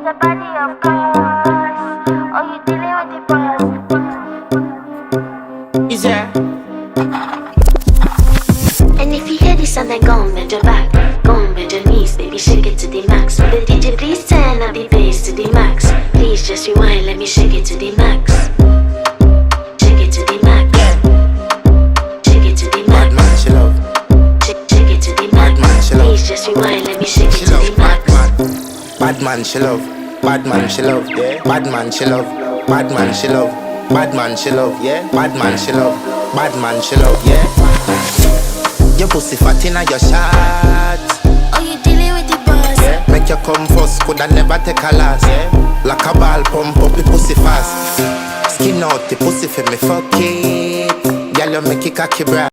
the body, of course. Oh, you dealing with the boss. Is there? And if you hear this sound, then go on bend your back, go on bend your knees, baby, shake it to the max. Will the DJ please turn up the bass to the max? Please just rewind, let me shake it to the max. Shake it to the max. Shake it to the max. Bad man, she love. Shake it to the Bad man, max. she love. Please just rewind, let me shake She it to love the bad max. man. Bad man, she love. Bad man, she love. Yeah. Bad man, she love. Bad man, she love. Bad man, she love. Yeah. Bad man, she love. Bad man, she love. Yeah. Your pussy fat inna your shot. Oh, you dealing with the boss? Yeah. Make you come first, coulda never take a last. Yeah. Like a ball pump up the pussy fast. Skin out the pussy for me fuck it. Girl, you make it cocky bright.